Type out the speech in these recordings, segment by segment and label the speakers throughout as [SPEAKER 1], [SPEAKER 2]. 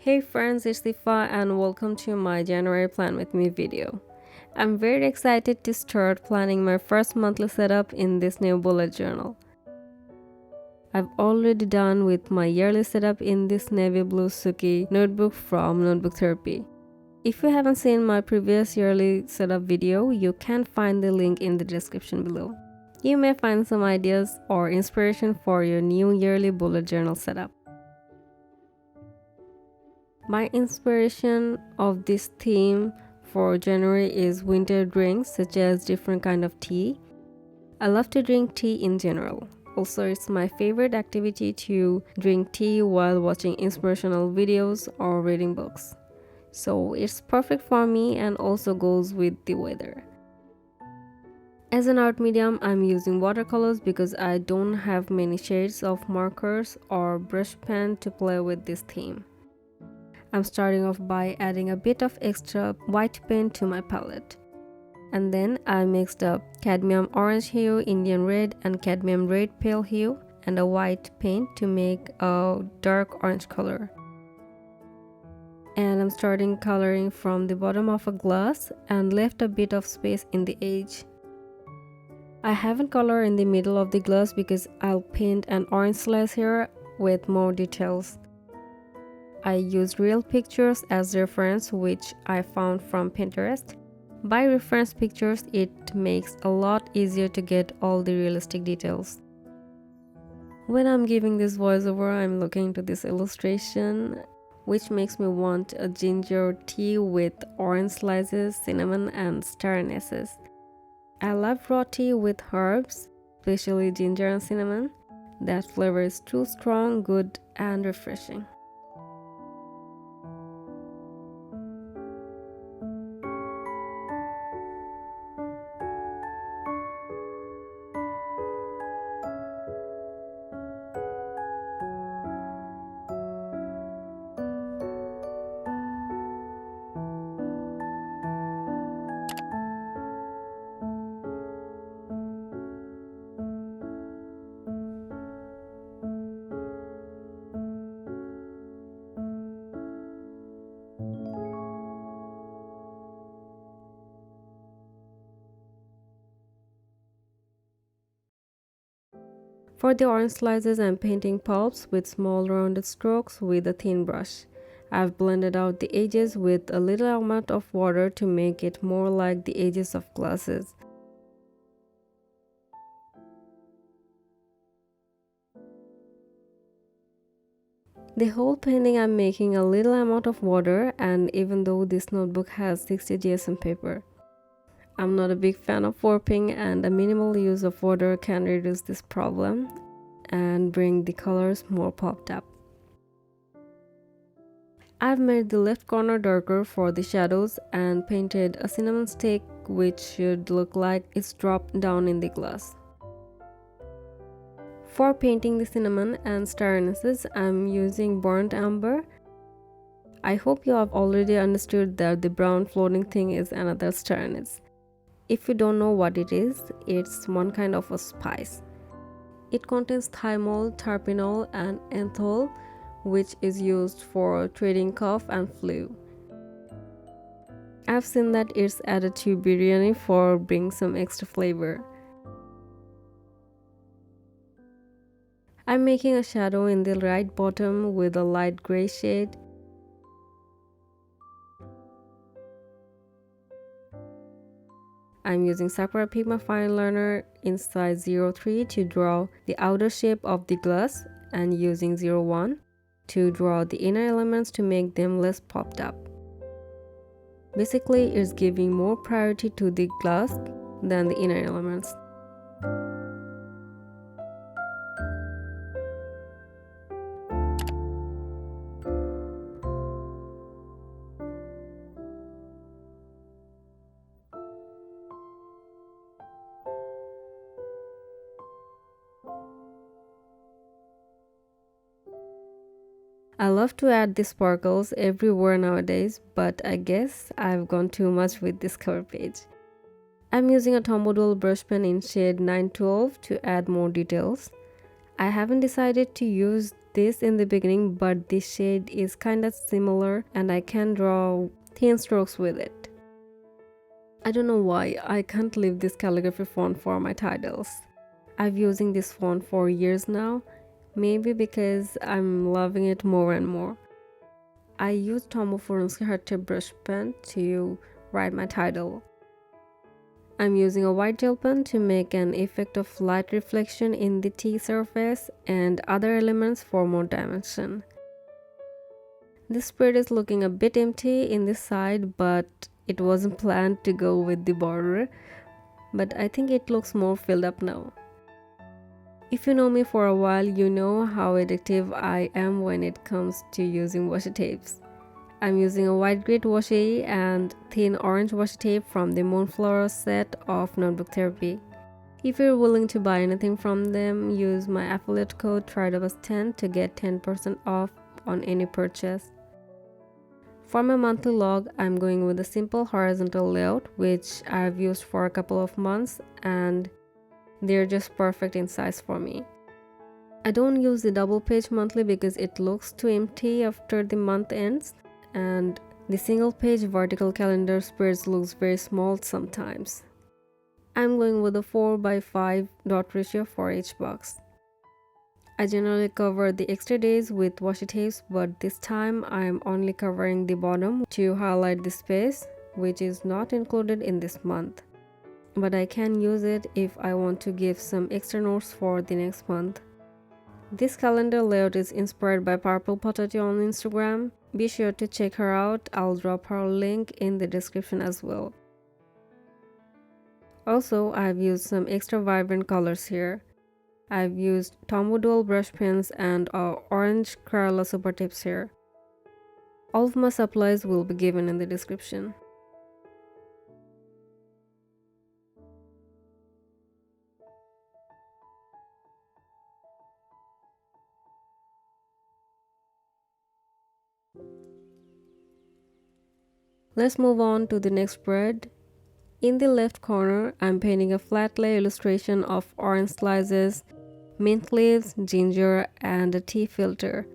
[SPEAKER 1] Hey friends, it's Sifa and welcome to my January Plan With Me video. I'm very excited to start planning my first monthly setup in this new bullet journal. I've already done with my yearly setup in this navy blue Suki notebook from Notebook Therapy. If you haven't seen my previous yearly setup video, you can find the link in the description below. You may find some ideas or inspiration for your new yearly bullet journal setup. My inspiration of this theme for January is winter drinks such as different kind of tea. I love to drink tea in general. Also, it's my favorite activity to drink tea while watching inspirational videos or reading books. So it's perfect for me and also goes with the weather. As an art medium, I'm using watercolors because I don't have many shades of markers or brush pen to play with this theme. I'm starting off by adding a bit of extra white paint to my palette. And then I mixed up cadmium orange hue, Indian red and cadmium red pale hue and a white paint to make a dark orange color. And I'm starting coloring from the bottom of a glass and left a bit of space in the edge. I haven't colored in the middle of the glass because I'll paint an orange slice here with more details. I used real pictures as reference, which I found from Pinterest. By reference pictures, it makes a lot easier to get all the realistic details. When I'm giving this voiceover, I'm looking into this illustration, which makes me want a ginger tea with orange slices, cinnamon, and star anise. I love raw tea with herbs, especially ginger and cinnamon. That flavor is too strong, good, and refreshing. For the orange slices, I'm painting pulps with small rounded strokes with a thin brush. I've blended out the edges with a little amount of water to make it more like the edges of glasses. The whole painting I'm making a little amount of water, and even though this notebook has 60 GSM paper. I'm not a big fan of warping, and a minimal use of water can reduce this problem and bring the colors more popped up. I've made the left corner darker for the shadows and painted a cinnamon stick which should look like it's dropped down in the glass. For painting the cinnamon and star anise, I'm using burnt umber. I hope you have already understood that the brown floating thing is another star anise. If you don't know what it is, it's one kind of a spice. It contains thymol, terpenol, and enthol, which is used for treating cough and flu. I've seen that it's added to biryani for bring some extra flavor. I'm making a shadow in the right bottom with a light gray shade. I'm using Sakura Pigma Fine Liner in size 03 to draw the outer shape of the glass and using 01 to draw the inner elements to make them less popped up. Basically, it's giving more priority to the glass than the inner elements. I love to add the sparkles everywhere nowadays, but I guess I've gone too much with this cover page. I'm using a Tombow Dual brush pen in shade 912 to add more details. I haven't decided to use this in the beginning, but the shade is kinda similar and I can draw thin strokes with it. I don't know why I can't leave this calligraphy font for my titles. I've using this font for years now, maybe because I'm loving it more and more. I used Tomo Furunsky hard tip brush pen to write my title. I'm using a white gel pen to make an effect of light reflection in the tea surface and other elements for more dimension. This spread is looking a bit empty in this side, but it wasn't planned to go with the border, but I think it looks more filled up now. If you know me for a while, you know how addictive I am when it comes to using washi tapes. I'm using a white grit washi and thin orange washi tape from the Moonflower set of Notebook Therapy. If you're willing to buy anything from them, use my affiliate code TRIDOUBLES10 to get 10% off on any purchase. For my monthly log, I'm going with a simple horizontal layout which I've used for a couple of months and they're just perfect in size for me. I don't use the double page monthly because it looks too empty after the month ends, and the single page vertical calendar spreads looks very small sometimes. I'm going with a 4:5 dot ratio for each box. I generally cover the extra days with washi tapes, but this time I'm only covering the bottom to highlight the space, which is not included in this month. But I can use it if I want to give some extra notes for the next month. This calendar layout is inspired by Purple Potato on Instagram. Be sure to check her out. I'll drop her link in the description as well. Also, I've used some extra vibrant colors here. I've used Tombow dual brush pens and orange Crayola super tips here. All of my supplies will be given in the description. Let's move on to the next spread. In the left corner, I'm painting a flat lay illustration of orange slices, mint leaves, ginger, and a tea filter.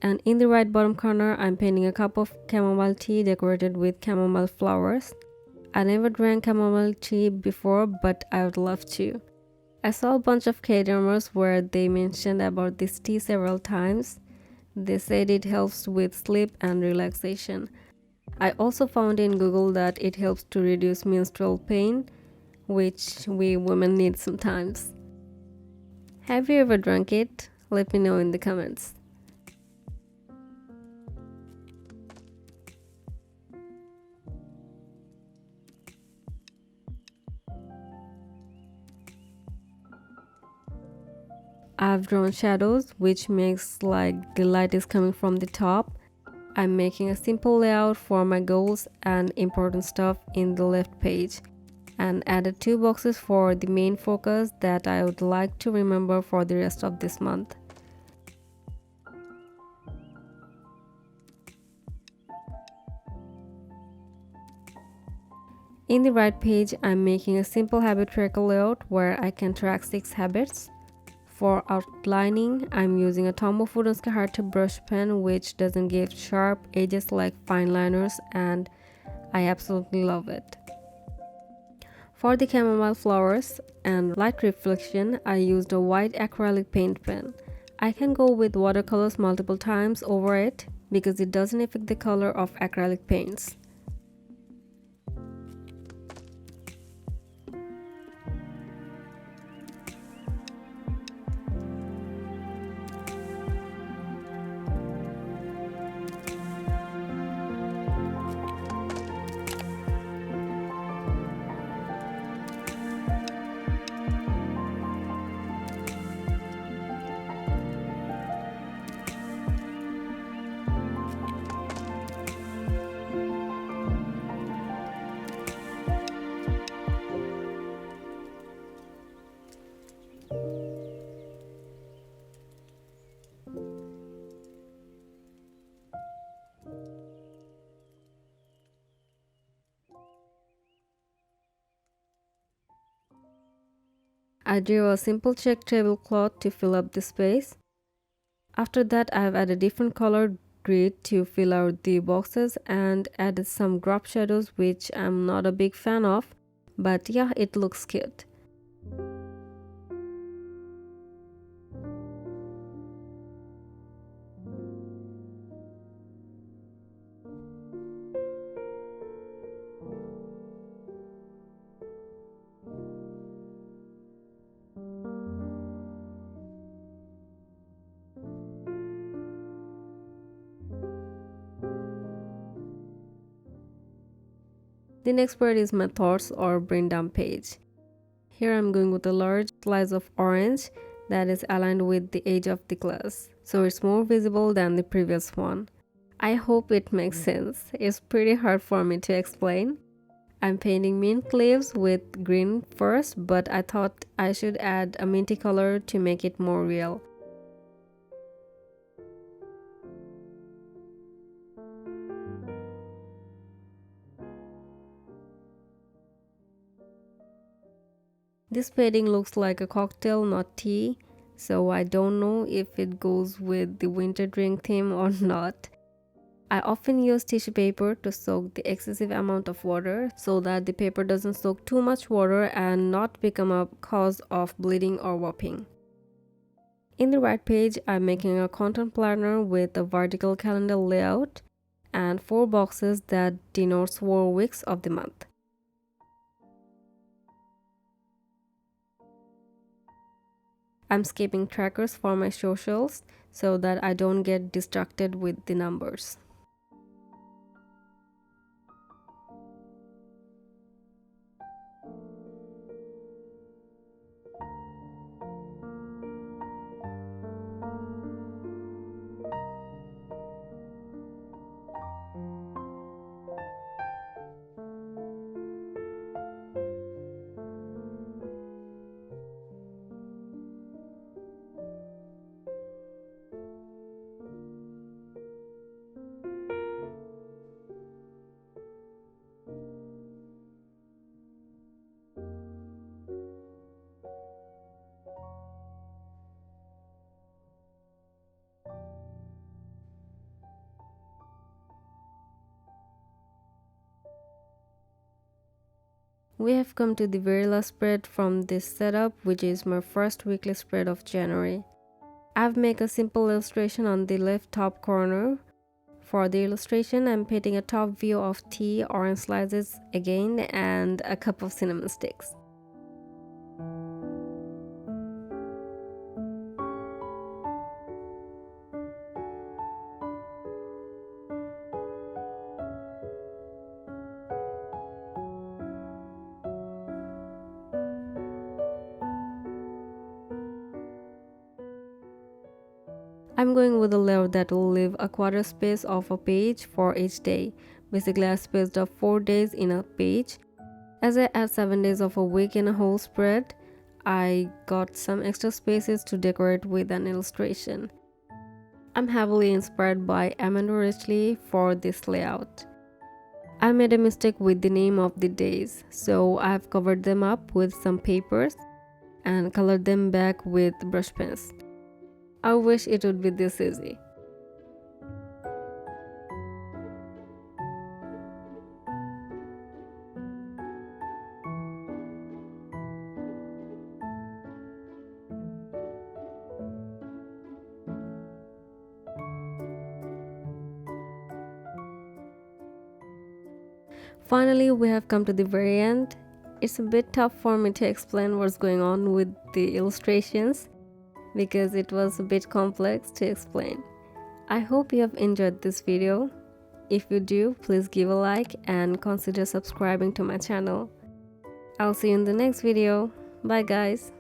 [SPEAKER 1] And in the right bottom corner, I'm painting a cup of chamomile tea decorated with chamomile flowers. I never drank chamomile tea before, but I would love to. I saw a bunch of K-dramas where they mentioned about this tea several times. They said it helps with sleep and relaxation. I also found in Google that it helps to reduce menstrual pain, which we women need sometimes. Have you ever drunk it? Let me know in the comments. I've drawn shadows, which makes like the light is coming from the top. I'm making a simple layout for my goals and important stuff in the left page, and added 2 boxes for the main focus that I would like to remember for the rest of this month. In the right page, I'm making a simple habit tracker layout where I can track 6 habits. For outlining, I'm using a Tombow Furunsky hard tip brush pen which doesn't give sharp edges like fine liners, and I absolutely love it. For the chamomile flowers and light reflection, I used a white acrylic paint pen. I can go with watercolors multiple times over it because it doesn't affect the color of acrylic paints. I drew a simple check tablecloth to fill up the space. After that, I've added different colored grid to fill out the boxes and added some drop shadows, which I'm not a big fan of, but yeah, it looks cute. The next part is my thoughts or brain dump page. Here I'm going with a large slice of orange that is aligned with the edge of the glass, so it's more visible than the previous one. I hope it makes sense. It's pretty hard for me to explain. I'm painting mint leaves with green first, but I thought I should add a minty color to make it more real. This painting looks like a cocktail, not tea, so I don't know if it goes with the winter drink theme or not. I often use tissue paper to soak the excessive amount of water so that the paper doesn't soak too much water and not become a cause of bleeding or warping. In the right page, I'm making a content planner with a vertical calendar layout and 4 boxes that denotes 4 weeks of the month. I'm skipping trackers for my socials so that I don't get distracted with the numbers. We have come to the very last spread from this setup, which is my first weekly spread of January. I've made a simple illustration on the left top corner. For the illustration, I'm painting a top view of tea, orange slices again, and a cup of cinnamon sticks. I'm going with a layout that will leave a quarter space of a page for each day. Basically, I spaced up 4 days in a page. As I add 7 days of a week in a whole spread, I got some extra spaces to decorate with an illustration. I'm heavily inspired by Amanda Richley for this layout. I made a mistake with the name of the days, so I have covered them up with some papers and colored them back with brush pens. I wish it would be this easy. Finally, we have come to the very end. It's a bit tough for me to explain what's going on with the illustrations because it was a bit complex to explain. I hope you have enjoyed this video. If you do, please give a like and consider subscribing to my channel. I'll see you in the next video. Bye guys.